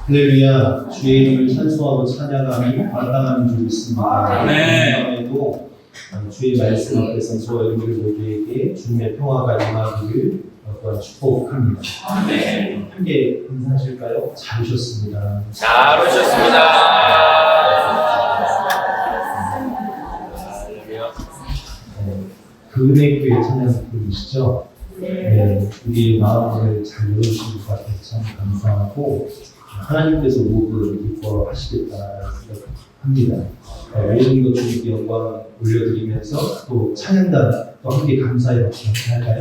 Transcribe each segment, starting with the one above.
할렐루야, 주의 이름을 찬송하고 찬양하며 감당하는 줄 믿습니다. 네. 오늘도 주의 말씀 앞에서 저와 여러분들 모두에게 주님의 평화가 임하기를 또한 축복합니다. 네. 함께 인사하실까요? 잘 오셨습니다. 잘 오셨습니다. 그 은혜교회 찬양 부르시죠? 네. 우리 마음을 잘 열어주신 것 같아서 참 감사하고 하나님께서 무엇을 기뻐하시겠다 생각합니다. 모든 것 주님께 영광 올려드리면서 또 찬양단 또 함께 감사의 박수 할까요?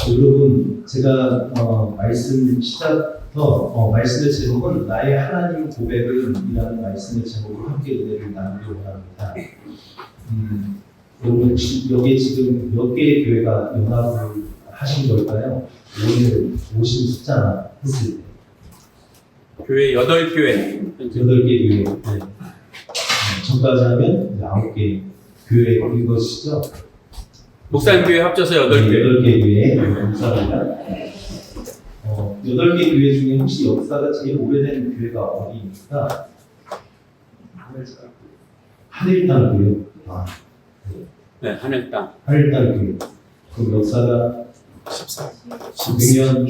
여러분, 제가 말씀 시작부터 말씀의 제목은 나의 하나님 고백은 이라는 말씀의 제목으로 함께 은혜를 나누려고 합니다. 여러분 혹시 여기 지금 몇 개의 교회가 연합을 하신 걸까요? 오늘 오신 숫자나 했을 때 교회 8교회. 8개 교회. 네. 전까지 하면 이제 9개 교회인 것이죠. 목사님 교회 합쳐서 8교회. 8개 교회. 감사합니다. 8개 교회 중에 혹시 역사가 제일 오래된 교회가 어디입니까? 하늘땅 교회. 네, 하늘땅. 하늘땅 교회. 그럼 역사가 100년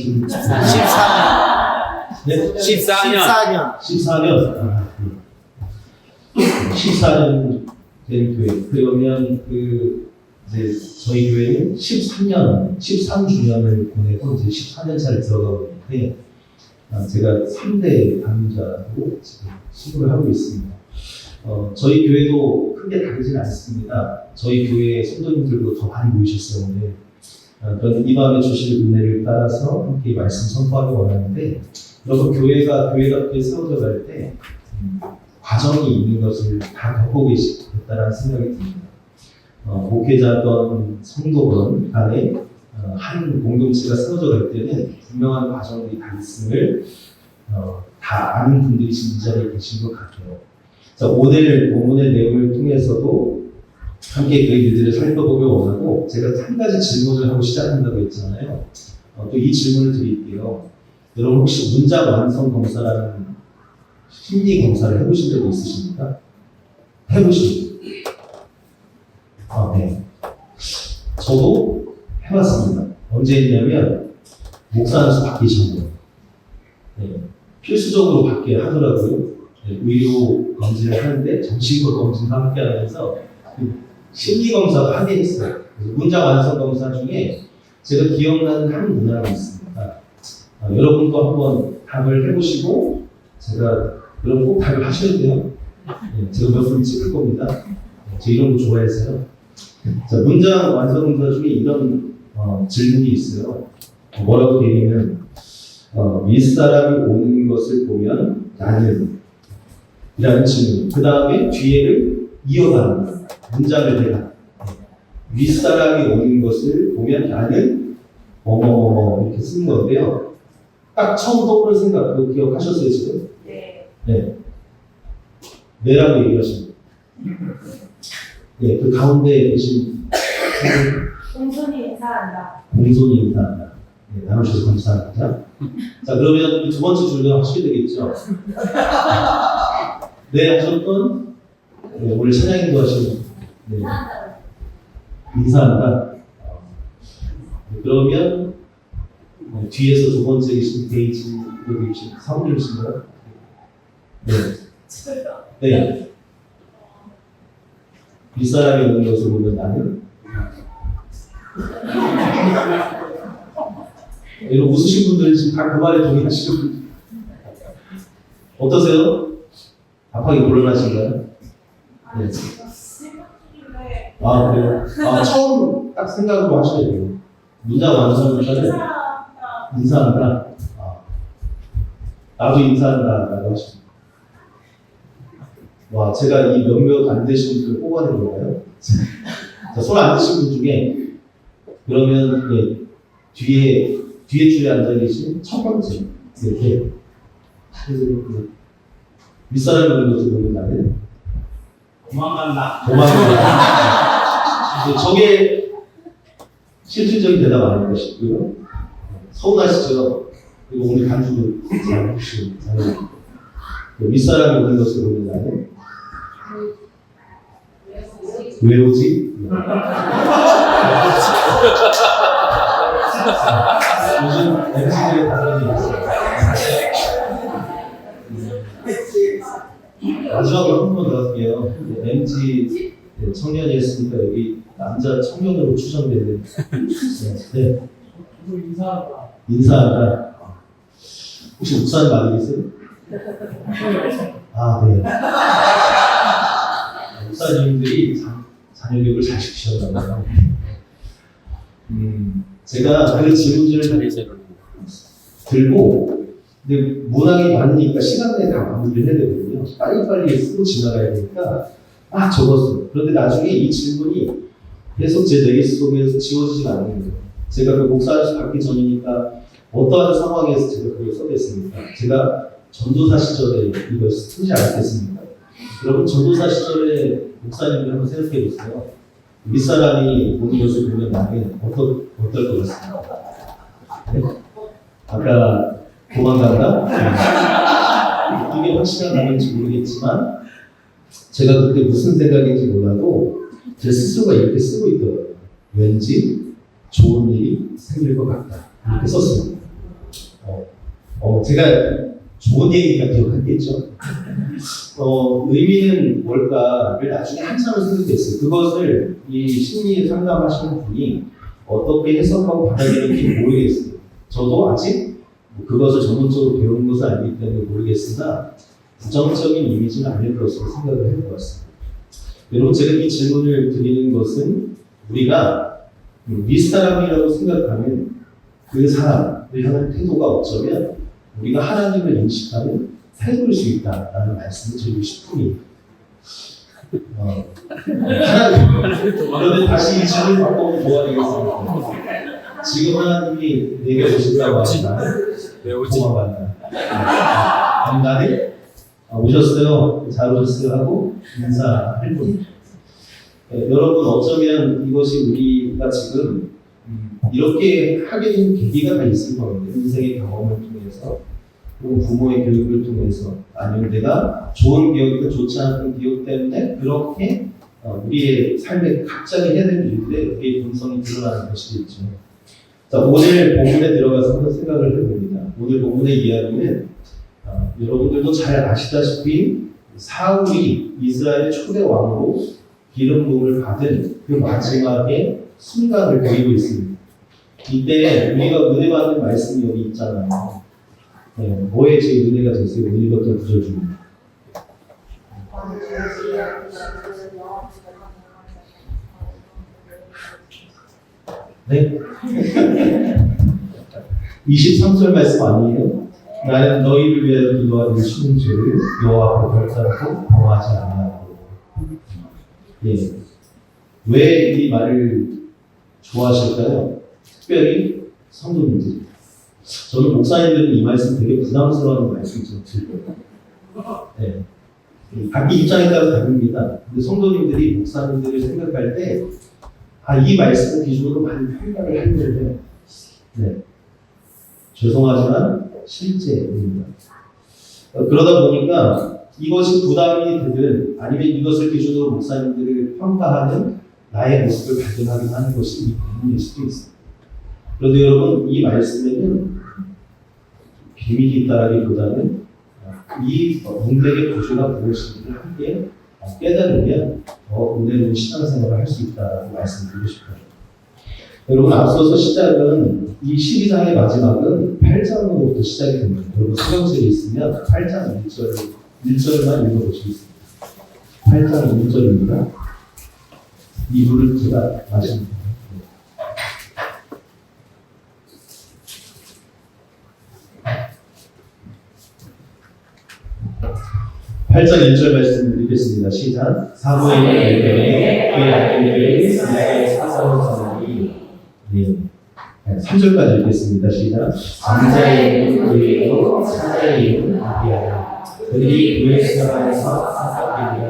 14년. 14년 된 교회. 그러면 이제 저희 교회는 13주년을 보내고 이제 14년 차를 들어가고 있는데 제가 3대 담임자로 지금 수고를 하고 있습니다. 저희 교회도 크게 다르진 않습니다. 저희 교회 성도님들도 더 많이 모이셨어요 오늘. 저는 이 밤에 주실 은혜를 따라서 함께 말씀 선포하기 원하는데 여러분 교회가 교회답게 세워져 갈 때 과정이 있는 것을 다 겪고 계시겠다라는 생각이 듭니다. 목회자건 성도건 간에 한 공동체가 세워져 갈 때는 분명한 과정들이 다 있음을 다 아는 분들이 지금 이 자리에 계신 것 같아요. 자, 오늘 본문의 내용을 통해서도 함께 그 일들을 살펴보길 원하고 제가 한 가지 질문을 하고 시작한다고 했잖아요. 또 이 질문을 드릴게요. 여러분 혹시 문장 완성 검사라는 심리 검사를 해보신 적이 있으십니까? 해보신 적? 네. 저도 해봤습니다. 언제 했냐면 목사로서 받기 전에 필수적으로 받게 하더라고요. 의료 검진을 하는데 정신과 검진과 함께 하면서 심리 검사도 하게 했어요. 그래서 문장 완성 검사 중에 제가 기억나는 한 문항이 있습니다. 여러분도 한번 답을 해보시고 여러분 꼭 답을 하셔야 돼요. 제가 몇 분 찍을 겁니다. 저 이런 거 좋아해서요. 자, 문장 완성 검사 중에 이런 질문이 있어요. 뭐라고 되냐면 윗사람이 오는 것을 보면 나는 이라는 질문. 그 다음에 뒤에를 이어가는 거예요. 문장을 내가 윗사람이 오는 것을 보면 나는 이렇게 쓰는 건데요. 딱 처음 떠오르는 생각 그거 기억하셨어요 지금? 네. 네라고 얘기하십니다. 네, 그 가운데 계신 공손히 인사한다. 공손히 인사한다. 네, 나눠주셔서 감사합니다. 자, 그러면 두 번째 줄도 하시게 되겠죠? 네, 하셨던 오늘 찬양인도 하시는 인사한다. 그러면 뒤에서 두 번째 계신 데이지 여기 계신 사모님이신가요? 네. 네. 윗사람이 오는 것을 보면 나는 이런 웃으신 분들은 지금 다 그 말에 동의하시는 분 어떠세요? 답하기 곤란하신가요? 네. 그래요? 처음 딱 생각으로 하셔야 돼요. 문장 완성부터는 인사한다. 나도 인사한다. 라고 하십니다. 와, 제가 이 몇몇 안 되신 분들 뽑아낸 건가요? 손 안 드신 분 중에 그러면 뒤에 줄에 앉아 계신 첫 번째 이렇게 윗사람이 오는 것을 보면 나는 도망간다. 저게 실질적인 대답 아닌 것이고요. 서운하시죠? 그리고 오늘 간주도 잘 해주시고 윗사람이 오는 것을 보면 나는 왜 오지? 요즘 MZ들의 답변이 있어요. 마지막으로 한 번 더 할게요. MZ 청년이었으니까 여기 남자 청년으로 추정되는 네. 인사하다. 혹시 목사님 많이 계세요? 아, 네. 목사님들이 자녀 교육을 잘 시키셨나 봐요. 제가 그 질문들을 들고, 근데 문항이 많으니까 시간 내에 다 마무리를 해야 되거든요. 빨리빨리 쓰고 지나가야 되니까, 적었어요. 그런데 나중에 이 질문이 계속 제 뇌 속에서 지워지지가 않는 거예요. 제가 그 목사님 받기 전이니까 어떠한 상황에서 제가 그걸 써냈습니까? 제가 전도사 시절에 이걸 쓰지 않겠습니까? 여러분, 전도사 시절에 목사님들 한번 생각해 보세요. 윗사람이 모든 것을 보면 나는 어떨 것 같습니까? 네? 아까 도망간다? 이게 확실한 답인지 모르겠지만 제가 그때 무슨 생각인지 몰라도 제 스스로가 이렇게 쓰고 있더라고요. 왠지 좋은 일이 생길 것 같다. 이렇게 썼습니다. 제가 좋은 얘기가 기억하겠죠. 의미는 뭘까를 나중에 한참을 생각했어요. 그것을 이 심리 상담하시는 분이 어떻게 해석하고 받아들일지 모르겠어요. 저도 아직 그것을 전문적으로 배운 것은 아니기 때문에 모르겠으나 부정적인 이미지는 아닐 것으로 생각을 해보았습니다. 여러분, 제가 이 질문을 드리는 것은 우리가 윗사람이라고 생각하는 그 사람을 향한 태도가 어쩌면 우리가 하나님을 인식하는 태도일 수 있다라는 말씀을 드리고 싶습니다. 그런데 다시 이 질문을 바꿔보면 도와드리겠습니다. 지금 하나님이 내게 오신다고 하시나요? 왜 오지? 도망간다. 아니, 나는 오셨어요. 잘 오셨어요 하고 인사할 뿐. 여러분, 어쩌면 이것이 우리가 지금 이렇게 하게 된 계기가 다 있을 겁니다. 인생의 경험을 통해서, 혹은 부모의 교육을 통해서, 아니면 내가 좋은 기억이나 좋지 않은 기억 때문에 그렇게 우리의 삶에 갑자기 해야 되는 일들에 우리의 본성이 드러나는 것이겠죠. 자, 오늘 본문에 들어가서 한번 생각을 해봅니다. 오늘 본문의 이야기는 여러분들도 잘 아시다시피 사울이 이스라엘 초대 왕으로 기름 부음을 받은 그 마지막의 순간을 보이고 있습니다. 이때 우리가 은혜 받는 말씀이 여기 있잖아요. 뭐에 제 은혜가 됐어요? 오늘 읽었던 구절 중에. 네? 23절 말씀 아니에요? 나는 너희를 위하여 기도하는 쉬는 죄를 여호와 앞에 결단하고 범하지 아니하고. 왜 이 말을 좋아하실까요? 특별히 성도님들이. 저는 목사님들은 이 말씀 되게 부담스러운 말씀 좀 들고요. 각기 입장에 따라 다릅니다. 근데 성도님들이 목사님들을 생각할 때, 이 말씀을 기준으로 많이 평가를 하는데, 죄송하지만 실제입니다. 그러다 보니까 이것이 부담이 되든 아니면 이것을 기준으로 목사님들을 평가하는 나의 모습을 발견하기도 하는 것이 이 부분일 수도 있습니다. 그런데 여러분, 이 말씀에는 비밀이 있다라기보다는 이 문맥의 구조가 무엇인지를 함께 깨달으면 더 은혜로운 신앙생활을 할 수 있다고 말씀드리고 싶어요. 여러분, 앞서서 시작은 이 12장의 마지막은 8장으로부터 시작이 됩니다. 여러분, 성경책에 있으면 8장 1절만 읽어보시겠습니다. 8장 1절입니다. 이 물을 제가 마십니다. 8장 1절 말씀 읽겠습니다. 시작. 사무엘이 엘게에 그의 아들들에게 이스라엘의 사사로운 사람이 3절까지 읽겠습니다. 시작. 장자의 이름은 의리요 사자의 이름은 아비아라. 그들이 그의 수사관에서 사사되리라.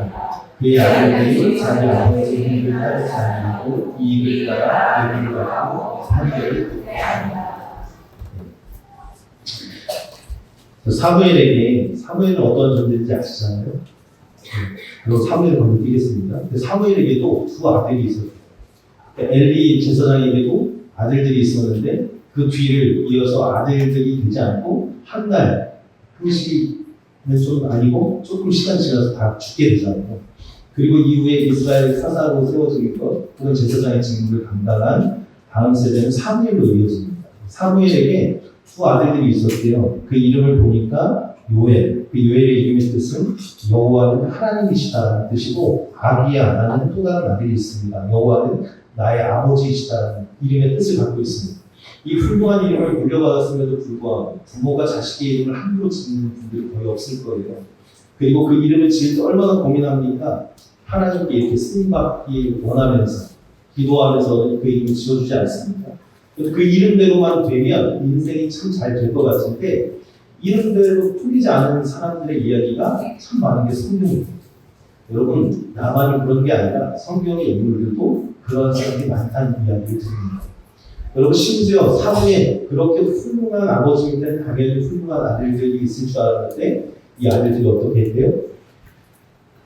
그의 아들들이 자기 아버지의 힘을 따라 자라나고 이익을 따라 이익을 받고 판결을 하리라. 사무엘은 어떤 존재인지 아시잖아요? 그럼 사무엘을 건드리겠습니다. 근데 사무엘에게도 두 아들이 있었어요. 엘리 제사장에게도 아들들이 있었는데 그 뒤를 이어서 아들들이 되지 않고 한 달, 한 시간은 좀 아니고 조금 시간 지나서 다 죽게 되잖아요. 그리고 이후에 이스라엘 사사로 세워지니까 그런 제사장의 직무를 감당한 다음 세대는 사무엘로 이어집니다. 사무엘에게 두 아들들이 있었대요. 그 이름을 보니까 요엘, 그 요엘의 이름의 뜻은 여호와는 하나님이시다라는 뜻이고 아비야라는 또 다른 아들이 있습니다. 여호와는 나의 아버지이시다라는 이름의 뜻을 갖고 있습니다. 이 훌륭한 이름을 물려받았음에도 불구하고 부모가 자식의 이름을 함부로 짓는 분들이 거의 없을 거예요. 그리고 그 이름을 지을 때 얼마나 고민합니까? 하나님께 이렇게 쓰임받기 원하면서 기도하면서 그 이름을 지어주지 않습니까? 그 이름대로만 되면 인생이 참 잘 될 것 같은데 이름대로 풀리지 않은 사람들의 이야기가 참 많은 게 성경입니다. 여러분 나만이 그런 게 아니라 성경의 인물들도 그런 사람이 많다는 이야기를 드립니다. 여러분 심지어 사무에 그렇게 훌륭한 아버지인데 당연히 훌륭한 아들들이 있을 줄 알았는데 이 아들들이 어떻게 했대요?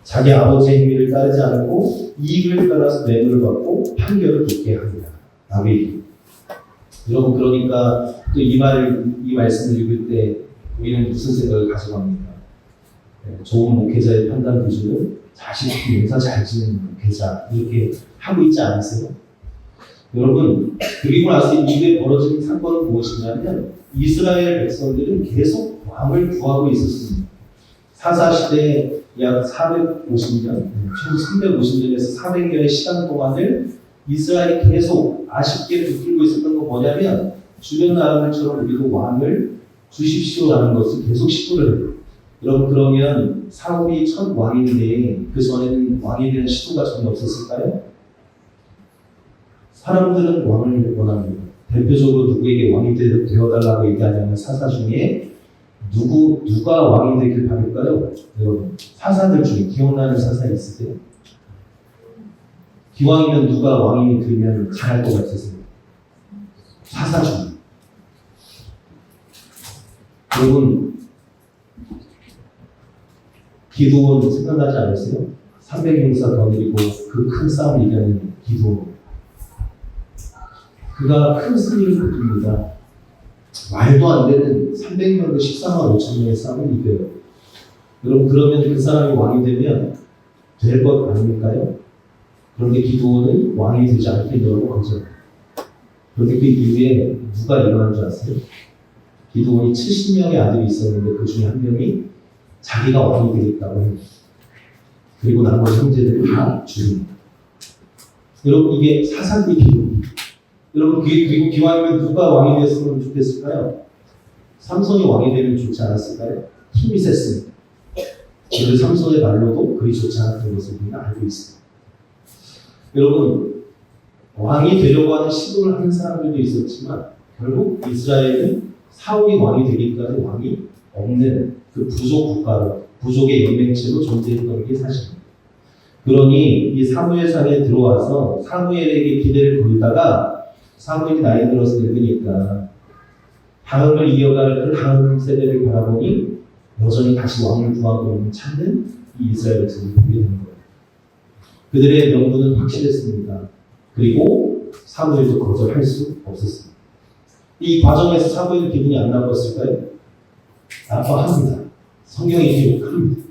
자기 아버지의 행위를 따르지 않고 이익을 따라서 뇌물을 받고 판결을 듣게 합니다. 아베이. 여러분 그러니까 또 이 말씀을 읽을 때 우리는 무슨 생각을 가지고 합니까? 좋은 목회자의 판단 기준은 자식이 인사 잘 지내는 목회자 이렇게 하고 있지 않으세요? 여러분 그리고 나서 이게 벌어진 사건은 무엇이냐면 이스라엘 백성들은 계속 왕을 구하고 있었습니다. 사사시대 약 450년, 총 350년에서 400년의 시간 동안을 이스라엘이 계속 아쉽게 붙들고 있었던 건 뭐냐면 주변 나라들처럼 우리도 왕을 주십시오라는 것을 계속 시도를 해요. 여러분 그러면 사울이 첫 왕인데 그 전에는 왕에 대한 시도가 전혀 없었을까요? 사람들은 왕을 원합니다. 대표적으로 누구에게 왕이 되어달라고 얘기하냐면 사사 중에 누가 왕이 되길 바랄까요? 여러분 사사들 중에 기억나는 사사 있으세요? 기왕이면 누가 왕이 되면 잘할 것 같으세요? 사사 중에 여러분 기도원 생각나지 않으세요? 300용사 거느리고 그 큰 싸움을 이겨낸 기도원 그가 큰 승리를 거둡니다. 말도 안 되는 300명과 14만 5천 명의 싸움을 이겨요. 여러분 그러면 그 사람이 왕이 되면 될 것 아닙니까요? 그런데 기도원은 왕이 되지 않겠다고 거절해요. 그런데 그 이후에 누가 일어난 줄 아세요? 기도원이 70명의 아들이 있었는데 그 중에 한 명이 자기가 왕이 되겠다고 해요. 그리고 나머지 형제들이 다 죽습니다. 여러분 이게 사사기 기도입니다. 여러분 그리고 기왕이면 누가 왕이 됐으면 좋겠을까요? 삼손이 왕이 되면 좋지 않았을까요? 힘이 셌습니다. 그런데 삼손의 말로도 그리 좋지 않았던 것을 우리는 알고 있습니다. 여러분 왕이 되려고 하는 시도를 하는 사람들도 있었지만 결국 이스라엘은 사울이 왕이 되기까지 왕이 없는 그 부족 국가로 부족의 연맹체로 존재했던 게 사실입니다. 그러니 이 사무엘상에 들어와서 사무엘에게 기대를 걸다가 사무엘이 나이 들어서 늙으니까 다음을 이어갈 그 다음 세대를 바라보니 여전히 다시 왕을 구하고 찾는 이 이스라엘 백성을 보게 되는 거예요. 그들의 명분은 확실했습니다. 그리고 사무엘도 거절할 수 없었습니다. 이 과정에서 사무엘 기분이 안 나빴을까요? 나빠합니다. 성경이 기록합니다.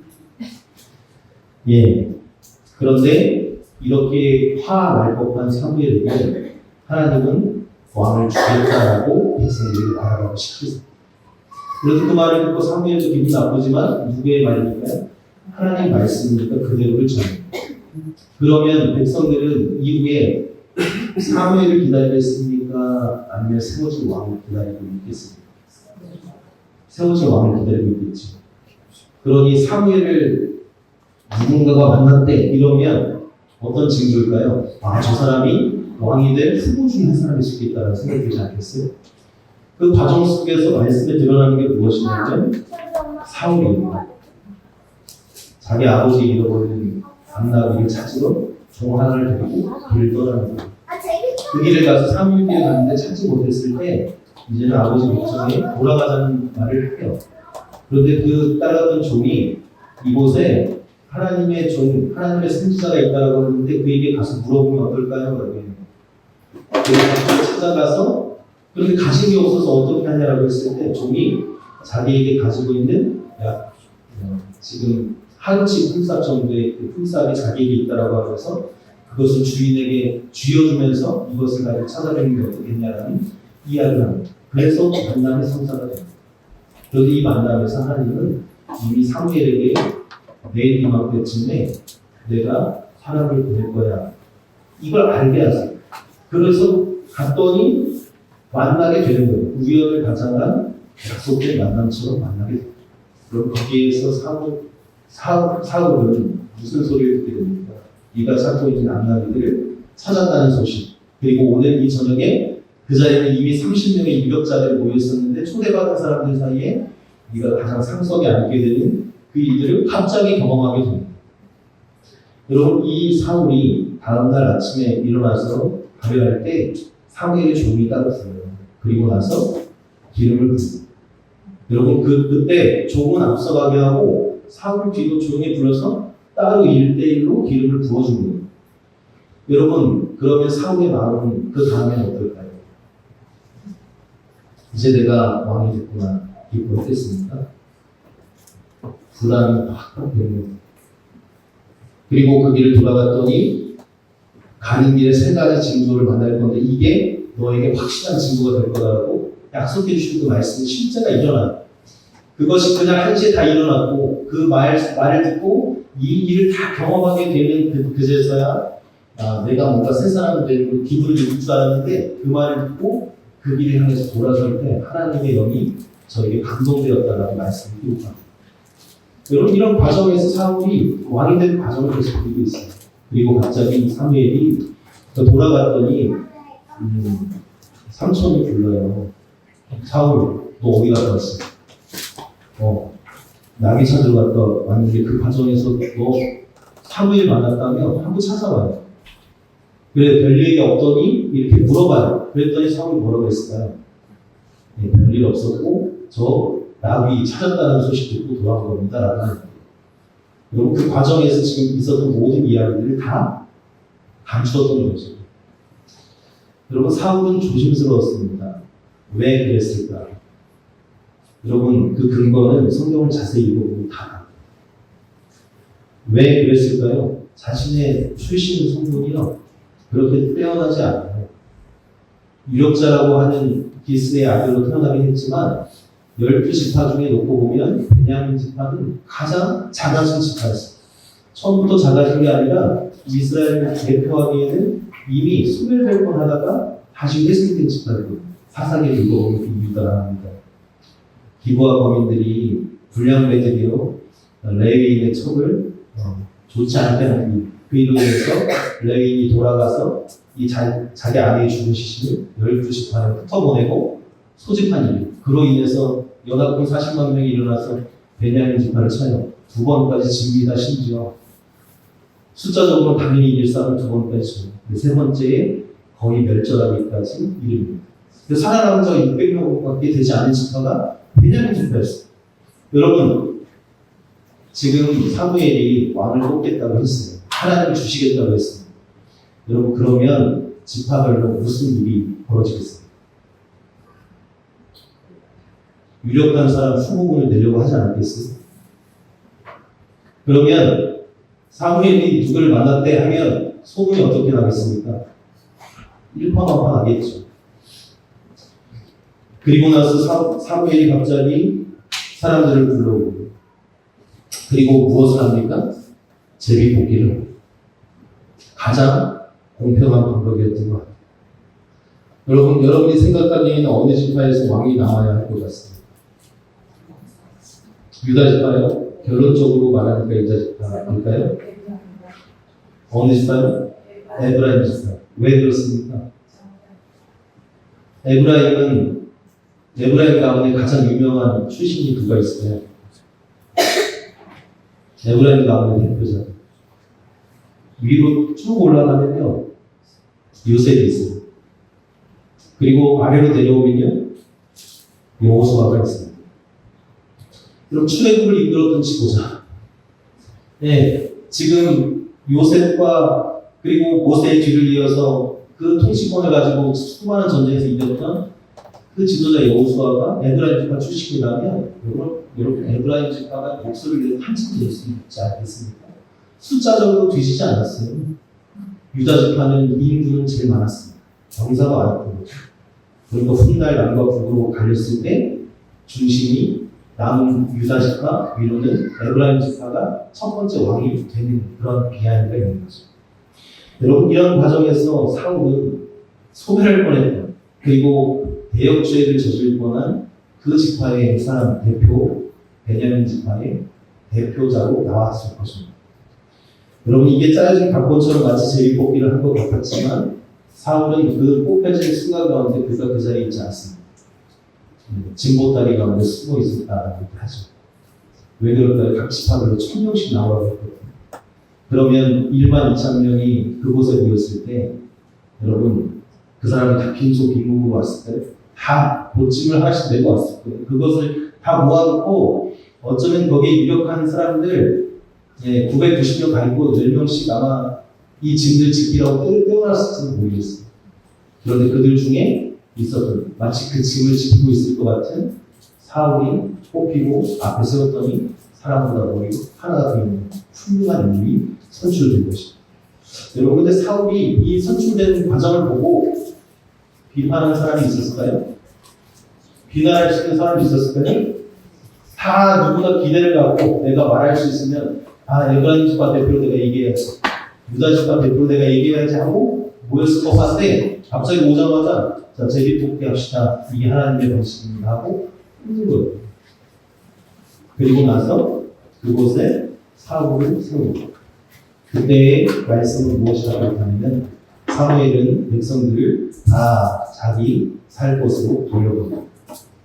예. 그런데 이렇게 화날 법한 사무엘에게 하나님은 왕을 주겠다라고 백성들을 바라보고 시켰습니다. 그래서 그 말을 듣고 사무엘도 기분 나쁘지만 누구의 말입니까? 하나님 말씀이니까 그대로를 전합니다. 그러면 백성들은 이후에 사무엘을 기다리겠습니까? 아니면 세워질 왕을 기다리고 있겠습니까? 세워질 왕을 기다리고 있겠죠. 그러니 사무엘을 누군가가 만났대 이러면 어떤 징조일까요? 아, 저 사람이 왕이 될 후보 중에 한 사람일 수 있겠다는 생각이 들지 않겠어요? 그 과정 속에서 말씀에 드러나는 게 무엇이냐면 사울입니다. 자기 아버지 잃어버린 암나귀를 찾으러 종 하나를 데리고 길을 떠납니다. 그 길을 가서 사무엘에게 갔는데 찾지 못했을 때 이제는 아버지 목전에 돌아가자는 말을 해요. 그런데 그 따라갔던 종이 이곳에 하나님의 하나님의 선지자가 있다고 하는데 그에게 가서 물어보면 어떨까요? 그래서 찾아가서 그런데 가진 게 없어서 어떻게 하냐라고 했을 때 종이 자기에게 가지고 있는 지금 한치 품삯 정도의 그 품삯이 자기에게 있다라고 하면서 그것을 주인에게 쥐어주면서 이것을 가지고 찾아내는 게 어떻겠냐라는 이야기를 합니다. 그래서 만남의 성사가 됩니다. 그런데 이 만남에서 하나님은 이미 사무엘에게 내일 이맘때쯤에 내가 사람을 보낼 거야. 이걸 알게 하세요. 그래서 갔더니 만나게 되는 거예요. 우연을 가장한 약속된 만남처럼 만나게 됩니다. 그럼 거기에서 사울은 무슨 소리를 듣게 됩니까? 네가 찾고 있는 암나비들을 찾았다는 소식. 그리고 오늘 이 저녁에 그 자리에는 이미 30명의 유력자들이 모여 있었는데 초대받은 사람들 사이에 네가 가장 상석에 앉게 되는 그 일들을 갑자기 경험하게 됩니다. 여러분, 이 사울이 다음날 아침에 일어나서 발효할 때 사무엘의 종이 따랐어요. 그리고 나서 기름을 붓습니다. 여러분, 그때 종은 앞서가게 하고 사울 뒤로 종이 불러서 따로 1대1로 기름을 부어준 거예요. 여러분, 그러면 사울의 마음은 그 다음엔 어떨까요? 이제 내가 왕이 됐구나. 기분 어땠습니까? 불안이 확 되는. 그리고 그 길을 돌아갔더니 가는 길에 3가지 징조를 만날 건데 이게 너에게 확실한 징조가 될 거다라고 약속해 주신 그 말씀이 실제가 일어나요. 그것이 그냥 한시에 다 일어났고 그 말을 듣고 이 일을 다 경험하게 되는 그제서야 내가 뭔가 새 사람이 되고 기분을 느낄 줄 알았는데 그 말을 듣고 그 길을 향해서 돌아설 때 하나님의 영이 저에게 감동되었다라고 말씀을 드립니다. 여러분, 이런 과정에서 사울이 왕이 되는 과정을 계속 그리고 있어요. 그리고 갑자기 사무엘이 돌아갔더니 삼촌이 불러요. 사울, 너 어디 갔다 왔어? 나귀 찾으러 갔다 왔는데 그 과정에서 너 사무엘 만났다며 한번 찾아와요. 그래, 별일이 없더니 이렇게 물어봐요. 그랬더니 사울이 뭐라고 했을까요? 네, 별일 없었고 저 나귀 찾았다는 소식 듣고 돌아온 겁니다. 라고 하는 거예요. 여러분, 그 과정에서 지금 있었던 모든 이야기들을 다 감추었던 거죠. 여러분, 사울은 조심스러웠습니다. 왜 그랬을까? 여러분, 그 근거는 성경을 자세히 읽어보면 다 나와요. 왜 그랬을까요? 자신의 출신 성분이요, 그렇게 빼어나지 않아요. 유력자라고 하는 기스의 아들로 태어나긴 했지만 12지파 중에 놓고 보면 베냐민 지파는 가장 작아진 지파였어요. 처음부터 작아진 게 아니라 이스라엘을 대표하기에는 이미 소멸될 뻔하다가 다시 회생된 지파거든요. 사사기를 읽어보면 이유가 합니다. 기부와 범인들이 불량배들이요 레위인의 척을 좋지 않게 하는 그 일로 인해서 레위인이 돌아가서 이 자기 아내의 죽은 시신을 12지파에 흩어보내고 소집한 일. 그로 인해서 연합군 40만 명이 일어나서 베냐민 지파를 쳐요. 2번까지 집니다. 심지어 숫자적으로 당연히 이길 싸움을 2번까지 쳐요. 세 번째에 거의 멸절하기까지 이릅니다. 살아남은 자가 600명밖에 되지 않은 지파가 베냐민 지파였어요. 여러분, 지금 사무엘이 왕을 뽑겠다고 했어요. 하나님을 주시겠다고 했어요. 여러분, 그러면 지파별로 무슨 일이 벌어지겠어요? 유력한 사람 후보군을 내려고 하지 않겠어요? 그러면 사무엘이 누구를 만났대 하면 소문이 어떻게 나겠습니까? 일파만파하겠죠. 그리고 나서 사무엘이 갑자기 사람들을 불러오고 그리고 무엇을 합니까? 제비뽑기를 합니다. 가장 공평한 방법이었던 것 같아요. 여러분, 여러분이 생각하기에는 어느 지파에서 왕이 나와야 할 것 같습니다. 유다 지파요? 결론적으로 말하니까 유다 지파일까요? 어느 지파요? 에브라임 지파. 왜 그렇습니까? 에브라임 가운데 가장 유명한 출신이 누가 있어요? 에브라임 가운데 대표자. 위로 쭉 올라가면요, 요셉이 있어요. 그리고 아래로 내려오면요, 여호수아가 있습니다. 그럼 출애굽을 이끌었던 지도자. 네, 지금 요셉과 그리고 모세의 뒤를 이어서 그 통치권을 가지고 수많은 전쟁에서 이겼던 그 지도자 여호수아가 에브라임 지파 출신이라면 여러분 에브라임 지파가 목소리를 내고 한참 될 수 있지 않겠습니까? 숫자적으로 뒤지지 않았어요. 유다 지파는 인구는 제일 많았습니다. 병사가 많았고 그리고 훗날 남과 북으로 갈렸을 때 중심이 남은 유다 지파 위로는 에브라임 지파가 첫 번째 왕이 되는 그런 비하인드가 있는 거죠. 여러분 이런 과정에서 사울은 소멸할 뻔했던 그리고 대역죄를 저질 뻔한 그 지파의 사람 대표 베냐민 지파의 대표자로 나왔을 것입니다. 여러분 이게 짜여진 각본처럼 마치 제비뽑기를 한 것 같았지만 사울은 그 뽑혀진 순간 가운데 그가 그 자리에 있지 않습니다. 진보다리 가운데 숨어 있었다라고 하죠. 왜 그럴까요? 각 지파별로 1000명씩 나오라고 했거든요. 그러면 1만 2천 명이 그곳에 모였을 때 여러분 그 사람이 다 빈소 빈몸으로 왔을 때 다 보침을 하나씩 내고 왔을 거예요. 그것을 다 모아놓고 어쩌면 거기에 유력한 사람들 990명 가지고 10명씩 아마 이 짐들 지키라고 떼어놨을지도 모르겠어요. 그런데 그들 중에 있었던 마치 그 짐을 지키고 있을 것 같은 사울이 뽑히고 앞에 세웠더니 사람보다 머리고 하나가 되는 훌륭한 인물이 선출된 것입니다. 여러분 근데 사울이 이 선출된 과정을 보고 비판하는 사람이 있었을까요? 비난하시는 사람이 있었을까요? 다 누구나 기대를 갖고 내가 말할 수 있으면 에브라임 지파 대표로 내가 얘기해야지 유다 지파 대표로 내가 얘기해야지 하고 모였을 것 같은데 갑자기 오자마자 자 제비뽑기 합시다 이게 하나님의 방식입니다 하고 힘든 거예요. 그리고 나서 그곳에 사울을 세우고 그때의 말씀은 무엇이라고 하냐면 사무엘은 백성들을 다 자기 살 곳으로 돌려보고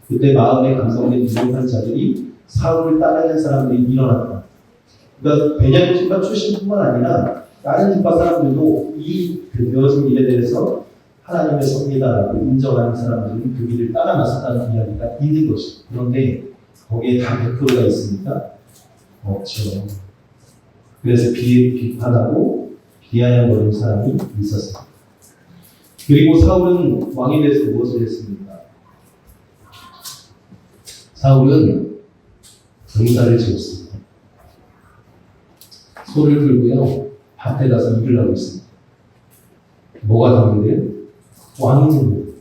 그때 마음에 감성된 유력한 자들이 사울을 따르는 사람들이 일어났다. 그러니까 베냐민 지파 출신뿐만 아니라 다른 지파 사람들도 이 되어진 일에 대해서 하나님의 섭리다라고 인정하는 사람들은 그 길을 따라 나섰다는 이야기가 있는 것이죠. 그런데 거기에 다 100%가 있습니까? 없죠. 그래서 비판하고 비아냥거리는 사람이 있었습니다. 그리고 사울은 왕이 돼서 무엇을 했습니까? 사울은 농사를 지었습니다. 소를 끌고요 밭에 가서 일을 하고 있습니다. 뭐가 다른데요? 왕이 됩니다.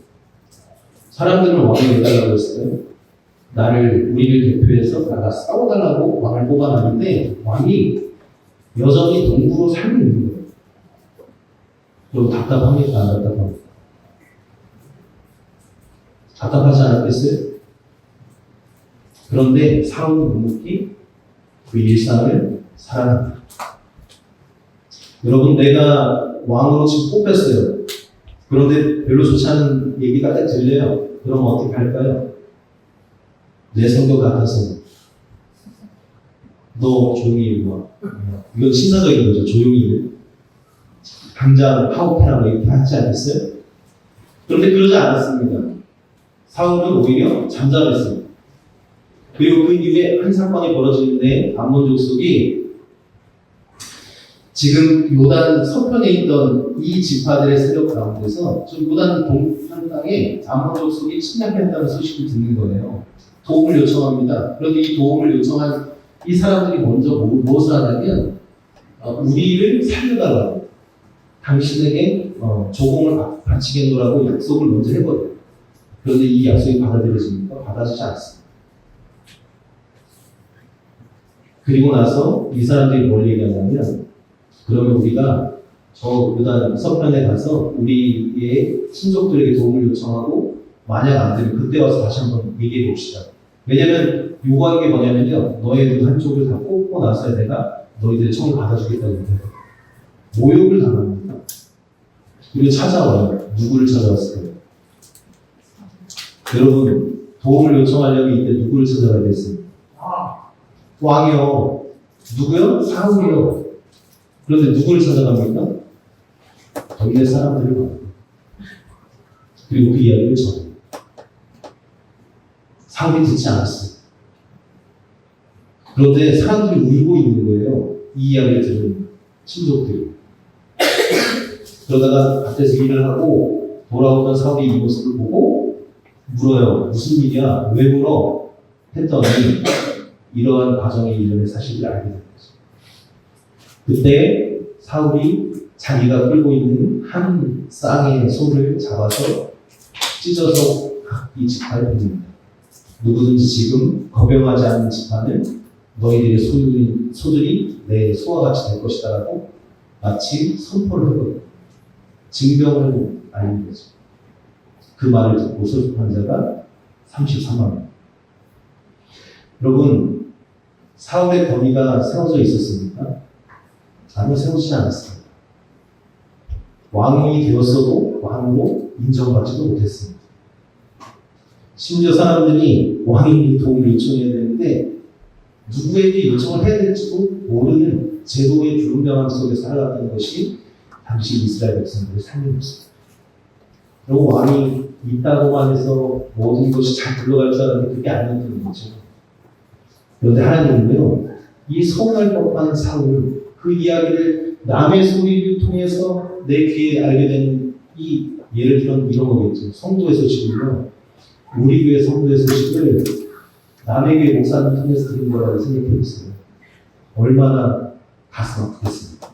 사람들은 왕이 해달라고 했어요. 우리를 대표해서 나가 싸워달라고 왕을 뽑아놨는데 왕이 여전히 동부로 살고 있는 거예요. 그럼 답답합니까? 안 답답합니까? 답답하지 않았겠어요? 그런데 사울은 묵묵히 그 일상을 살아갑니다. 여러분 내가 왕으로 지금 뽑혔어요. 그런데 별로 좋지 않은 얘기가 딱 들려요. 그럼 어떻게 할까요? 내 성격 같아서 너 조용히 일어나. 이건 신사적인 거죠. 조용히 일. 당장 파업해라 이렇게 하지 않겠어요? 그런데 그러지 않았습니다. 사울은 오히려 잠잠했습니다. 그리고 그 이후에 한 사건이 벌어지는데 암몬 족속이 지금 요단 서편에 있던 이 지파들의 세력 가운데서 좀 요단 동편 땅에 암몬 족속이 침략했다는 소식을 듣는 거예요. 도움을 요청합니다. 그런데 이 도움을 요청한 이 사람들이 먼저 무엇을 하냐면 우리를 살려달라고 당신에게 조공을 바치겠노라고 약속을 먼저 해버려요. 그런데 이 약속이 받아들여집니까? 받아지지 않습니다. 그리고 나서 이 사람들이 뭘 얘기하냐면 그러면 우리가 저 요단 서편에 가서 우리의 친족들에게 도움을 요청하고 만약 안 되면 그때 와서 다시 한번 얘기해 봅시다. 왜냐면 요구하는 게 뭐냐면요. 너희들 한쪽을 다 뽑고 나서야 내가 너희들의 청을 받아주겠다고 해요. 모욕을 당합니다. 그리고 찾아와요. 누구를 찾아왔을까요? 여러분 도움을 요청하려면 이때 누구를 찾아가야 됐습니까? 왕이요. 누구요? 사울이요. 그런데 누구를 찾아갑니까? 동네 사람들을 봐요. 그리고 그 이야기를 전해요. 사울이 듣지 않았어요. 그런데 사람들이 울고 있는 거예요. 이 이야기를 들은 친족들이. 그러다가 밭에서 일을 하고 돌아오던 사울이 이 모습을 보고 물어요. 무슨 일이야? 왜 물어? 했더니 이러한 과정의 일련의 사실을 알게 된 거죠. 그때 사울이 자기가 끌고 있는 한 쌍의 소를 잡아서 찢어서 이 지파에 보냅니다. 누구든지 지금 거병하지 않는 지파는 너희들의 소들이 내 소와 같이 될 것이다라고 마치 선포를 해버려요. 징병을 알린 거죠. 그 말을 듣고 소집한 자가 33만 명. 여러분, 사울의 권위가 세워져 있었습니까? 아니요, 세워지지 않았습니다. 왕이 되었어도 왕으로 인정받지도 못했습니다. 심지어 사람들이 왕에게 도움을 요청해야 되는데 누구에게 요청을 해야 될지도 모르는 제도의 불분명함 속에 살아갔다는 것이 당시 이스라엘 백성들의 삶이었습니다. 그리고 왕이 있다고만 해서 모든 것이 잘 굴러갈 줄 알았는데 그게 아니었던 거죠. 그런데 하나님은요, 이 서운할 법한 사울, 그 이야기를 남의 소리를 통해서 내 귀에 알게 된 이 예를 들면 이런 거겠죠. 성도의 소식을요, 우리 교회 성도의 소식을 남의 교회 목사님 통해서 들은 거라고 생각해 보세요. 얼마나 가슴 아프겠습니까?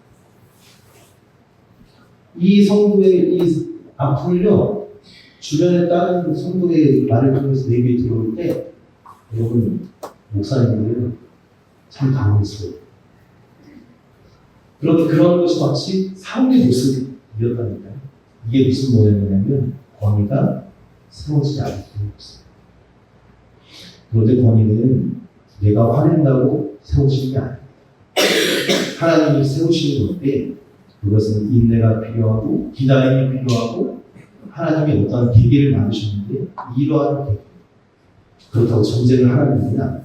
이 성도의 이 아픔을요, 주변에 다른 성도의 말을 통해서 내 귀에 들어올 때, 여러분, 목사님들은 참 당황스러워요. 그런데 그런 것이 마치 사울의 모습이었다니까요. 이게 무슨 모양이냐면, 권위가 세워지지 않기 때문이었어요. 그런데 권위는 내가 화낸다고 세워지는 게 아닙니다. 하나님이 세우시는 건데, 그것은 인내가 필요하고 기다림이 필요하고 하나님이 어떠한 계기를 만드셨는데 이러한 계기. 그렇다고 전쟁을 하라는 것은 아닙니다.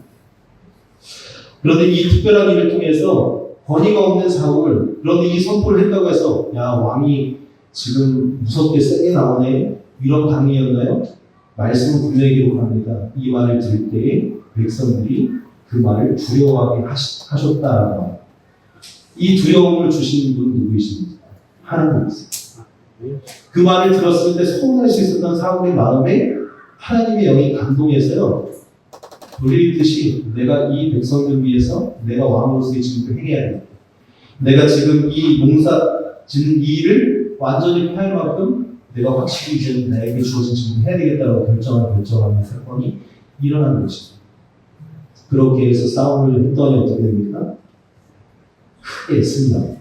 그런데 이 특별한 일을 통해서 권위가 없는 사울, 그런데 이 선포를 했다고 해서 야, 왕이 지금 무섭게 세게 나오네, 이런 반응이었나요? 말씀은 분명히 기록합니다. 이 말을 들을 때에 백성들이 그 말을 두려워하게 하셨다라고 합니다. 이 두려움을 주신 분은 누구이십니까? 하나님이세요. 그 말을 들었을 때 서운할 수 있었던 사울의 마음에 하나님의 영이 감동해서요, 돌리듯이 내가 이 백성들 위해서 내가 왕으로서의 직분을 행해야 돼. 내가 지금 이 농사 짓는 이 일을 완전히 피할 만큼 내가 확실히 이제 나에게 주어진 직분을 해야 되겠다고 결정하는 사건이 일어난 것이죠. 그렇게 해서 싸움을 했더니 어떻게 됩니까? 크게 승리합니다.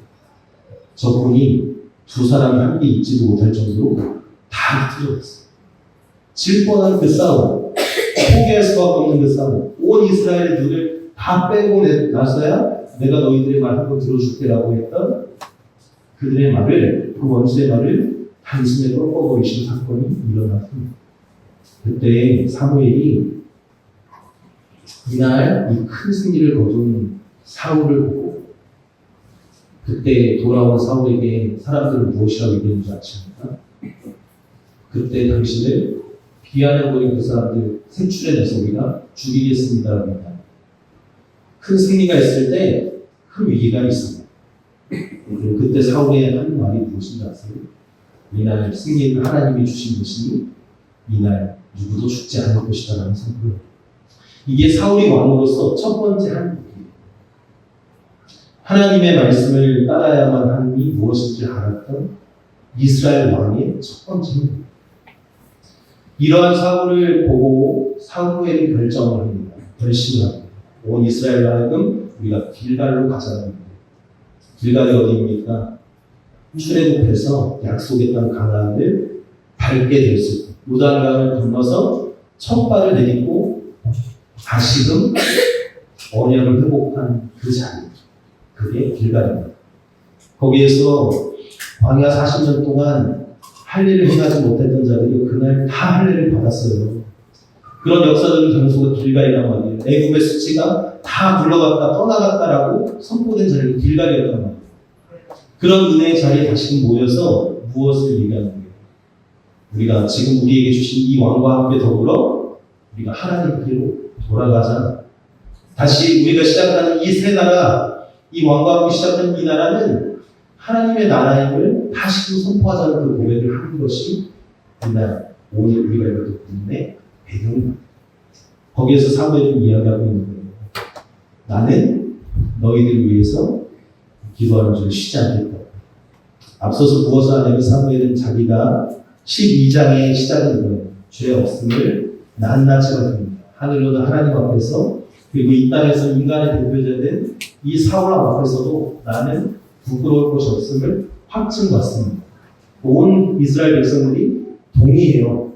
적군이 두 사람이 함께 있지도 못할 정도로 다 흩어졌어요. 질 뻔한 그 싸움, 포기할 수밖에 없는 그 싸움, 온 이스라엘의 눈을 다 빼고 나서야 내가 너희들의 말 한번 들어줄게라고 했던 그들의 말을, 그 원수의 말을 단숨에 꺾어버리신 사건이 일어났습니다. 그때 사무엘이 이날 이 큰 승리를 거둔 사울을 보고 그때 돌아온 사울에게 사람들은 무엇이라고 얘기했는 줄 아십니까? 그때 당신을 비아냥거린 그 사람들 색출해내서 우리가 죽이겠습니다라고 했다. 큰 승리가 있을 때 큰 위기가 있습니다. 그때 사울의 하는 말이 무엇인지 아세요? 이날 승리는 하나님이 주신 것이니 이날 누구도 죽지 않을 것이다라는 선포를. 이게 사울이 왕으로서 첫 번째 한 일이에요. 하나님의 말씀을 따라야만 하는 이 무엇인지 알았던 이스라엘 왕의 첫 번째 힘입니다. 이러한 사울을 보고 사무엘이 결정을 합니다. 결심을 합니다. 온 이스라엘로 하여금 우리가 길갈로 가자는 겁니다. 길갈이 어디입니까? 출애굽해서 약속의 땅 가나안을 밟게 되었을 때 요단강을 건너서 첫 발을 내딛고 다시금 언약을 회복한 그 자리, 그게 길갈입니다. 거기에서 광야 40년 동안 할례를 행하지 못했던 자들이 그날 다 할례를 받았어요. 그런 역사적인 장소가 길갈이란 말이에요. 애굽의 수치가 다 물러갔다 떠나갔다라고 선포된 자리가 길갈이었단 말이에요. 그런 은혜의 자리에 다시 모여서 무엇을 얘기하는 거예요? 우리가 지금 우리에게 주신 이 왕과 함께 더불어 우리가 하나님께로 돌아가자. 다시 우리가 시작하는 이 새 나라, 이 왕국이 시작하는 이 나라는 하나님의 나라임을 다시 선포하자는 그 고백을 하는 것이 이날 오늘 우리가 읽었던 부분의 배경입니다. 거기에서 사무엘은 이야기하고 있는 거예요. 나는 너희들을 위해서 기도하는 줄 쉬지 않겠다. 앞서서 무엇을 하냐면 사무엘은 자기가 12장의 시작은 이거예요. 죄 없음을 낱낱이 밝힙니다. 하늘로는 하나님 앞에서 그리고 이 땅에서 인간의 대표자된 이 사울 앞에서도 나는 부끄러울 것이 없음을 확증받습니다. 온 이스라엘 백성들이 동의해요.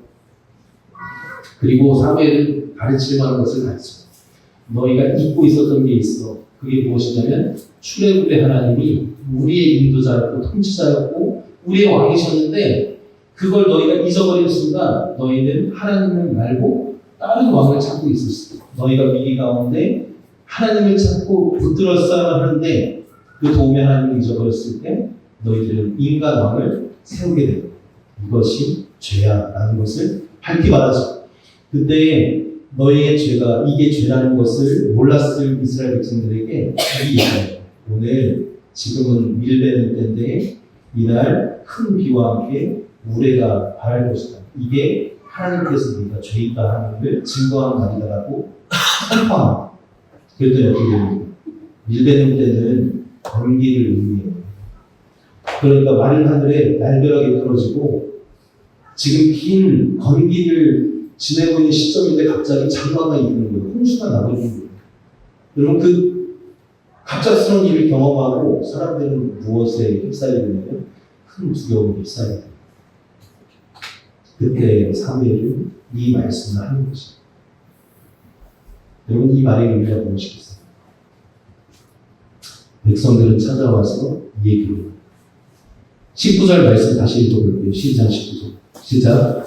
그리고 사무엘은 가르칠 만한 것을 가르쳐. 너희가 잊고 있었던 게 있어. 그게 무엇이냐면 출애굽의 하나님이 우리의 인도자였고 통치자였고 우리의 왕이셨는데 그걸 너희가 잊어버린 순간 너희는 하나님을 말고 다른 왕을 찾고 있었어. 너희가 위기 가운데 하나님을 찾고 붙들었어야 하는데 그 도움의 하나님을 잊어버렸을 때 너희들은 인간 왕을 세우게 돼요. 이것이 죄야라는 것을 밝히받아서 그때 너희의 죄가 이게 죄라는 것을 몰랐을 이스라엘 백성들에게 이 얘기예요. 오늘 지금은 밀베는 때인데 이날 큰 비와 함께 우레가 발할 것이다. 이게 하나님께서 우리가 죄 있다 하는 걸 증거하는 날이다라고 선포합니다. 그랬더니 어떻게 됩니까? 밀베는 때는 번기를 의미해요. 그러니까 마른 하늘에 날벼락이 떨어지고 지금 긴 건기를 지내고 있는 시점인데 갑자기 장마가 있는 거예요. 홍수가 나버리는 거예요. 여러분 그 갑작스러운 일을 경험하고 사람들은 무엇에 휩싸이게 되냐면 큰 두려움에 휩싸이게 돼요. 그때 사무엘은 이 말씀을 하는 것입니다. 여러분 이 말의 의미가 무엇이겠어요? 백성들은 찾아와서 얘기해요. 19절 말씀 다시 읽어볼게요. 시작 19절. 시작.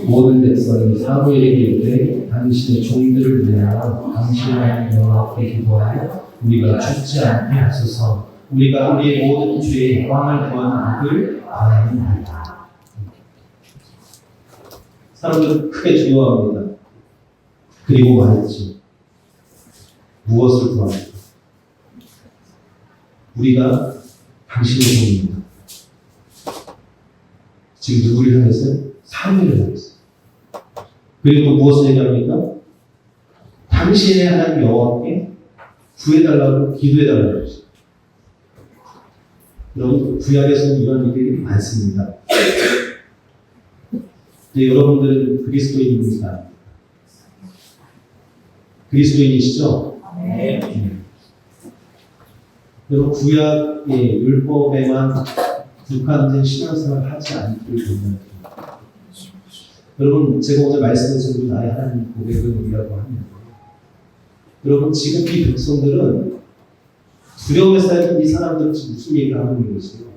모든 백성이 사무엘에게 이르되 당신의 종들을 위하여 당신의 여호와께 기도하여 우리가 죽지 않게 하소서. 우리가 우리의 모든 죄의 왕을 구하는 이를 아뢰나이다. 사람들은 크게 두려워합니다. 그리고 말했지. 무엇을 구합니까? 우리가 당신의 종입니다. 지금 누구를 향해서요? 사무엘을 향해서. 그리고 또 무엇을 얘기합니까? 당신의 하나님 여호와께 구해달라고 기도해달라고 했어요. 여러분 구약에서는 이런 일들이 많습니다. 여러분들은 그리스도인입니까? 그리스도인이시죠? 네. 여러분 구약의 율법에만 국한된 신앙생활을 하지 않기를 권면합니다. 여러분 제가 오늘 말씀에서 나의 하나님 고백은 우리라고 합니다. 여러분 지금 이 백성들은 두려움에 쌓인 이 사람들은 지금 무슨 얘기를 하고 있는 것이에요?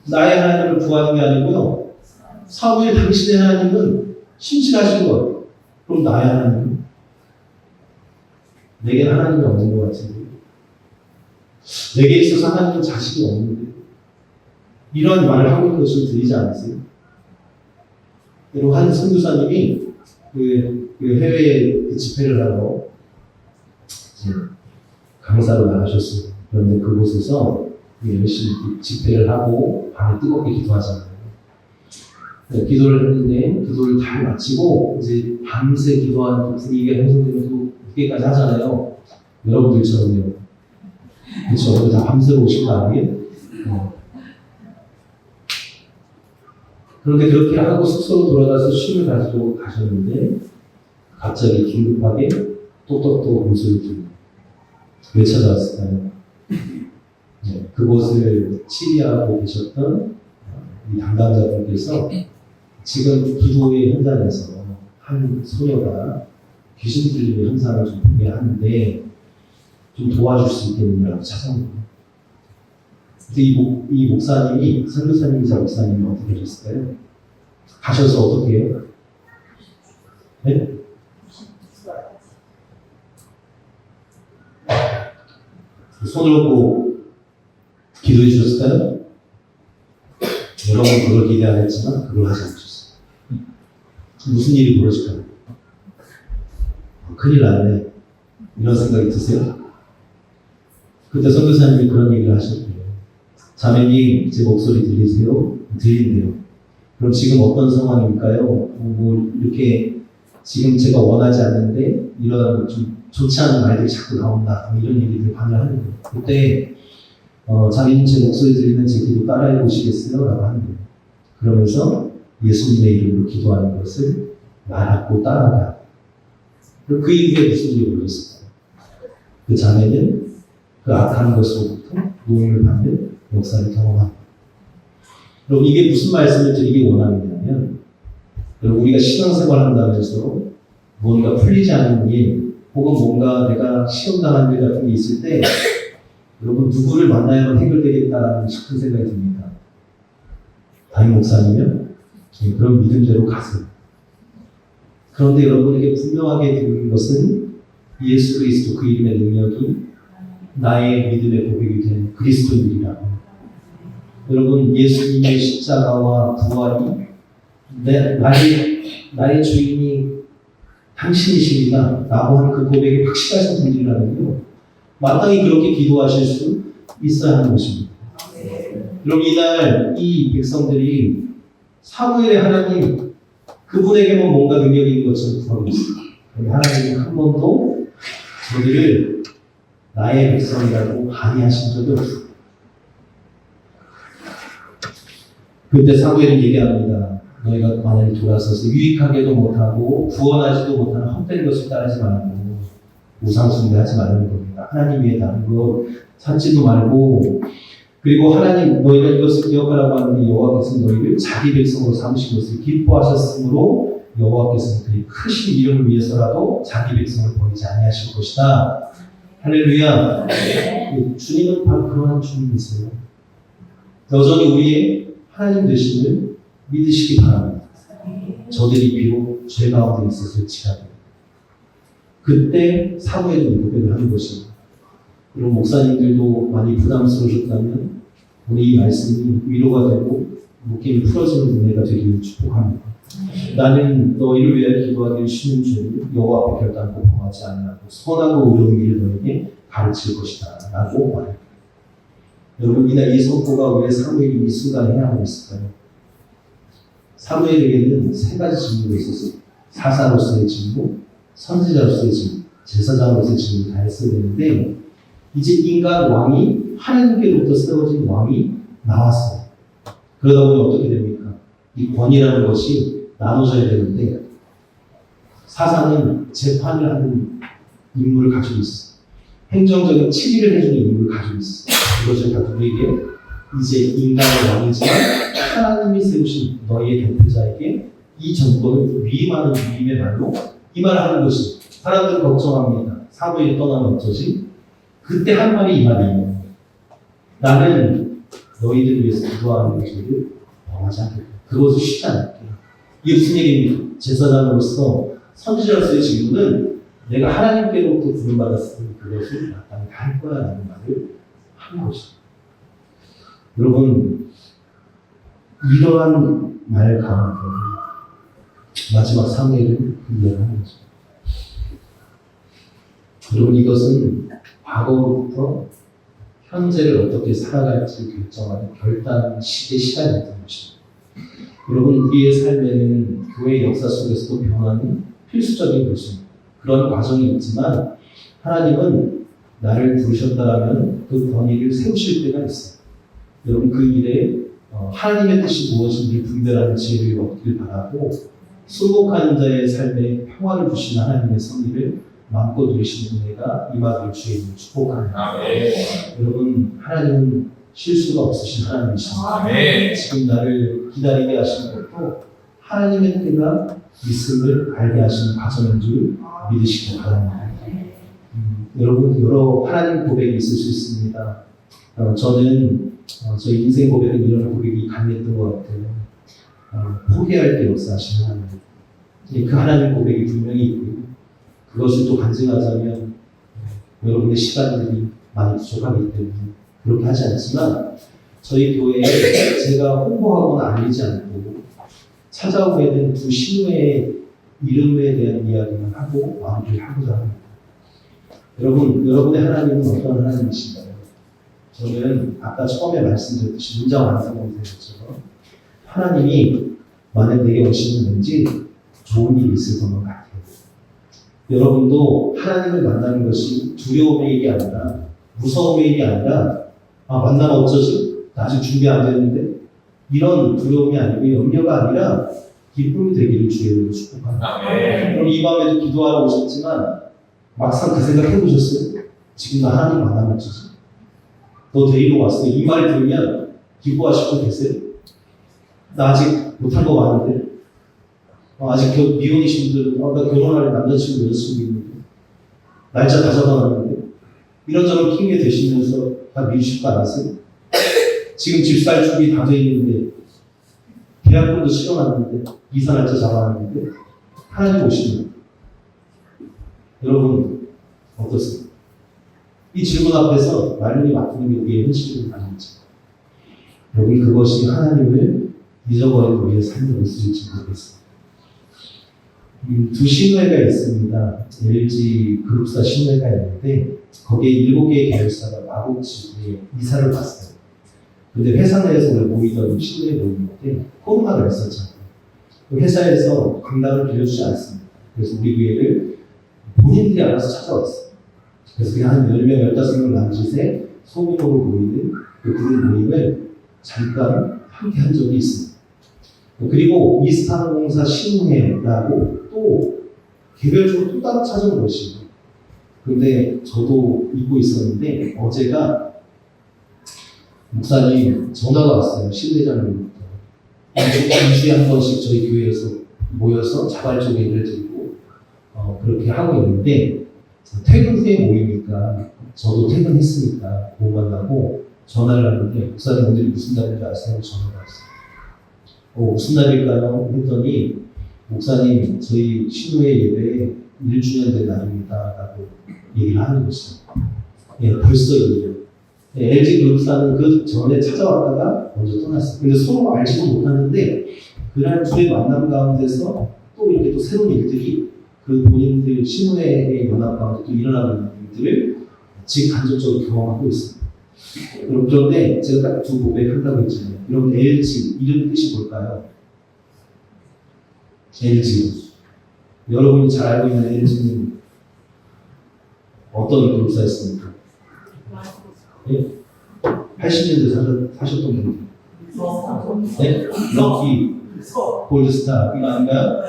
나의 하나님을 구하는 게 아니고요. 사무엘 당신의 하나님은 신실하신 것. 그럼 나의 하나님은? 내게 하나님이 없는 것 같은데. 내게 있어서 하나님은 자식이 없는데. 이런 말을 하고 있는 것을 들리지 않으세요? 여러분 한 선교사님이 그 해외에 집회를 하러 강사로 나가셨어요. 그런데 그곳에서 열심히 집회를 하고 밤에 뜨겁게 기도하잖아요. 기도를 했는데 기도를 다 마치고 이제 밤새 기도하는 분위기가 형성되면서 늦게까지 하잖아요. 여러분들처럼요. 그렇죠. 오늘 다 밤새고 오신 거 아니에요? 그런데 그렇게 하고 숙소로 돌아가서 쉼을 가지고 가셨는데 갑자기 긴급하게 똑똑똑 목소리 들고 왜 찾아왔을까요? 네, 그곳을 치리하고 계셨던 이 담당자분께서 지금 기도의 현장에서 한 소녀가 귀신 들리는 현상을 좀 보게 하는데 좀 도와줄 수 있겠느냐고 찾아온 거예요. 이 목사님이, 선교사님이자 목사님이 어떻게 하셨을까요? 가셔서 어떻게 해요? 네? 손을 얹고 기도해 주셨을까요? 여러분 그걸 기대 안 했지만 그걸 하지 않으셨어요. 무슨 일이 벌어질까요? 큰일 났네. 이런 생각이 드세요? 그때 선교사님이 그런 얘기를 하셨대요. 자매님, 제 목소리 들리세요? 들린대요. 그럼 지금 어떤 상황일까요? 뭐 이렇게 지금 제가 원하지 않는데 이런 좀 좋지 않은 말들이 자꾸 나온다. 뭐 이런 얘기들 반을 하는 거예요. 그때 자매님 제 목소리 들리면 제 기도 따라해 보시겠어요? 라고 하는 거예요. 그러면서 예수님의 이름으로 기도하는 것을 말하고 따라가. 그 이후에 무슨 일이 벌어졌을까요? 그 자매는 그 악한 것으로부터 도움을 받는 역사를 경험합니다. 여러분 이게 무슨 말씀을 드리기 원하느냐면 여러분 우리가 신앙생활 한다면서 뭔가 풀리지 않는 일 혹은 뭔가 내가 시험당한 일 같은 게 있을 때 여러분 누구를 만나야만 해결되겠다라는 큰 생각이 듭니다. 담임 목사님은 그런 믿음대로 가세요. 그런데 여러분에게 분명하게 드리는 것은 예수 그리스도 그 이름의 능력이 나의 믿음의 고백이 된 그리스도인이라고. 여러분 예수님의 십자가와 부활이 나의 주인이 당신이십니다 라고 하는 그 고백이 확실하신 분들이라면요 마땅히 그렇게 기도하실 수 있어야 하는 것입니다. 여러분 이날 이 백성들이 사무엘의 하나님 그분에게만 뭔가 능력이 있는 것처럼 구하고 있습니다. 하나님은 한 번도 저들을 나의 백성이라고 한의하신 적이 없습니다. 그때 사무엘은 얘기합니다. 너희가 만약에 돌아서서 유익하게도 못하고 구원하지도 못하는 헛된 것을 따르지 말고 우상숭배하지 말라는 겁니다. 하나님 위에 다른 것 찾지도 말고 그리고 하나님 너희가 이것을 기억하라고 하는데 여호와께서 너희를 자기 백성으로 삼으신 것을 기뻐하셨으므로 여호와께서는 그의 크신 이름을 위해서라도 자기 백성을 버리지 아니하실 것이다. 할렐루야. 주님은 바로 그러한 주님이세요. 여전히 우리의 하나님 되심을 믿으시기 바랍니다. 저들이 비록 죄 가운데 있었을지라도 그때 사무엘은 고백을 하는 것입니다. 그리고 목사님들도 많이 부담스러우셨다면 우리 이 말씀이 위로가 되고 묶임이 풀어지는 은혜가 되기를 축복합니다. 나는 너희를 위하여 기도하기를 쉬는 죄를 여호와 앞에 결단코 범하지 아니하고 선하고 의로운 길을 너희에게 가르칠 것이다 라고 말합니다. 여러분 이날 이 선포가 왜 사무엘이 이 순간에 해야 하고 있을까요? 사무엘에게는 세 가지 직무가 있었어요. 사사로서의 직무, 선지자로서의 직무, 제사장으로서의 직무를 다 했어야 되는데 이제 인간 왕이 하나님께로부터 세워진 왕이 나왔어요. 그러다 보니 어떻게 됩니까? 이 권위라는 것이 나눠져야 되는데 사사는 재판을 하는 임무를 가지고 있어요. 행정적인 치리를 해주는 임무를 가지고 있어요. 그것을 다 누구에게? 이제 인간의 왕이지만 하나님이 세우신 너희의 대표자에게 이 정권을 위임하는 위임의 말로 이 말을 하는 것이 사람들은 걱정합니다. 사무엘이 떠나면 어쩌지? 그때 한 말이 이 말이에요. 나는 너희들 위해서 기도하는 것을 범하지 않겠다. 그것을 쉬지 않을게. 이게 무슨 얘기입니까? 제사장으로서 선지자로서의 직무는 내가 하나님께로부터 부름받았으니 그것을 마땅히 할 거야 라는 말을 하는 것입니다. 여러분 이러한 말 가운데 마지막 사무엘은 이해를 하는 거죠. 여러분 이것은 과거로부터 현재를 어떻게 살아갈지 결정하는 결단 시대 시간이었던 것입니다. 여러분 우리의 삶에는 교회 역사 속에서도 변화는 필수적인 것입니다. 그런 과정이 있지만 하나님은 나를 부르셨다라면 그 권위를 세우실 때가 있어요. 여러분 그 일에 하나님의 뜻이 무엇인지 분별하는 지혜를 얻길 바라고 순복한 자의 삶에 평화를 주시는 하나님의 섭리를 마음껏 누리시는 은혜가 임하길 주의 이름으로 축복합니다. 여러분 하나님은 실수가 없으신 하나님이십니다. 지금 나를 기다리게 하시는 것도 하나님의 때가 있음을 알게 하시는 과정인 줄 믿으시기 바랍니다. 여러분 여러 하나님 고백이 있을 수 있습니다. 저는 저희 인생 고백은 이런 고백이 강했던 것 같아요. 포기할 때 역사하시는 하나님. 그 하나님 고백이 분명히 있고요. 그것을 또 간증하자면 여러분의 시간들이 많이 부족하기 때문에 그렇게 하지 않지만 저희 교회에 제가 홍보하거나 알리지 않고 찾아오게 된 두 신우의 이름에 대한 이야기를 하고 마무리를 하고자 합니다. 여러분의 하나님은 어떤 하나님이신가요? 저는 아까 처음에 말씀드렸듯이 문장 완성공사처럼 하나님이 만약 내게 오시면 왠지 좋은 일이 있을 것만 같아요. 여러분도 하나님을 만나는 것이 두려움의 일이 아니라 무서움의 일이 아니라 만나면 어쩌지? 나 아직 준비 안 됐는데 이런 두려움이 아니고 염려가 아니라 기쁨이 되기를 주의 이름으로 축복합니다. 그럼 이 밤에도 기도하러 오셨지만 막상 그 생각 해보셨어요? 지금 나 하나님 만나면 어쩌지? 너 데리러 왔어. 이 말 들으면 기뻐하실 분 계세요? 나 아직 못한 거 많은데 아직 미혼이신 분들은 나 결혼할 남자친구 여자친구 있는데 날짜 다 잡아놨는데 이런저런 핑계 대시면서 다 미루실 거 아니세요? 지금 집 살 준비 다 돼 있는데 계약금도 치러놨는데 이사 날짜 잡아놨는데 하나님 오시면 여러분 어떠세요? 이 질문 앞에서 말문이 막히는 게 우리의 현실은 아니죠. 여러분 그것이 하나님을 잊어버린 우리의 삶을 있을지 모르겠습니다. 두 신뢰가 있습니다. LG 그룹사 신뢰가 있는데 거기에 7개의 계열사가 마곡지구에 이사를 갔어요. 근데 회사 내에서 원래 모이던 신뢰 모임인데 코로나가 있었잖아요. 그 회사에서 강당을 빌려주지 않습니다. 그래서 우리 교회를 본인들이 알아서 찾아왔어요. 그래서 그냥 한 10명, 15명 남짓의 소규모로 모이는 그 그룹 모임을 잠깐 함께 한 적이 있습니다. 그리고 이스타항공사 신우회라고 또 개별적으로 또 따로 찾아온 것이에요. 근데 저도 잊고 있었는데 어제가 목사님 전화가 왔어요. 신회장님부터. 2주에 한 번씩 저희 교회에서 모여서 자발적 예배를 드리고 그렇게 하고 있는데 퇴근 후에 모이니까 저도 퇴근했으니까 못 만나고 전화를 하는데 목사님 오늘이 무슨 날인지 아세요? 전화가 왔어요. 무슨 날일까요? 했더니 목사님 저희 신우회 예배 1주년 된 날입니다 라고 얘기를 하는 거죠. 예, 벌써 이래요. LG 그룹사는 그 전에 찾아왔다가 먼저 떠났어요. 근데 서로 알지도 못하는데 그날 둘의 만남 가운데서 또 이렇게 또 새로운 일들이 그 본인들 신우회의 연합 가운데 또 일어나고 있는 일들을 같이 간접적으로 경험하고 있습니다. 그런데 제가 딱 두 고백한다고 했잖아요. 여러분 LG 이름 뜻이 뭘까요? LG. 여러분이 잘 알고 있는 LG는 어떤 그룹사였습니까? 네? 80년대 사셨던 분들. 네? 럭키, 골드스타, 이거 아닌가요?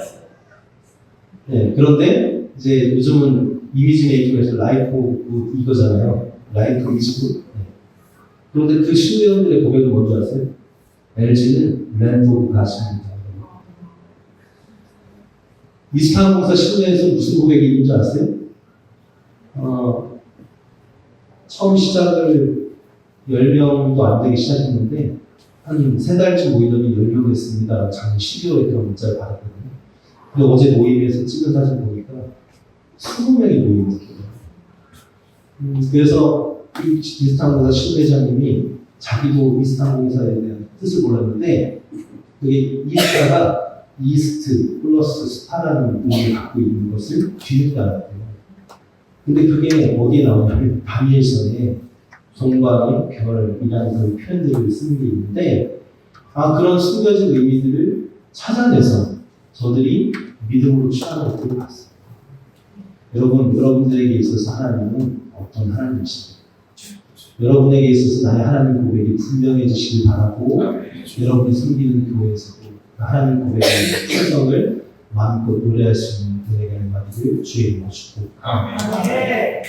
네. 그런데 이제 요즘은 이미지 메이킹에서 라이프 이거잖아요. 라이프 이지구. 네. 그런데 그 신뢰원들의 고백은 뭔지 아세요? LG는 랜드 오브 가십니다. 이스타항공사 신뢰에서 무슨 고백이 있는지 아세요? 처음 시작을 10명도 안 되게 시작했는데 한 3달쯤 모이더니 10명 됐습니다. 작년 12월에 그런 문자를 받았거든요. 근데 어제 모임에서 찍은 사진 보니까 20명이 모인 거예요. 그래서 이 이스타항공사 신회장님이 자기도 이스타항공사에 대한 뜻을 몰랐는데 그게 이스타가 이스트 플러스 스타라는 의미를 갖고 있는 것을 뒤늦게 알았대요. 근데 그게 어디에 나오냐면 다니엘서에 동방의 별이라는 그 표현들을 쓰는 게 있는데 그런 숨겨진 의미들을 찾아내서 저들이 믿음으로 취하는 것들을 봤어요. 여러분들에게 있어서 하나님은 어떤 하나님이십니까? 여러분에게 있어서 나의 하나님 고백이 분명해지시길 바라고 여러분이 섬기는 교회에서도 하나님 고백의 충성을 마음껏 노래할 수 있는 분에게 한마디를 주의 이름으로 축복합니다.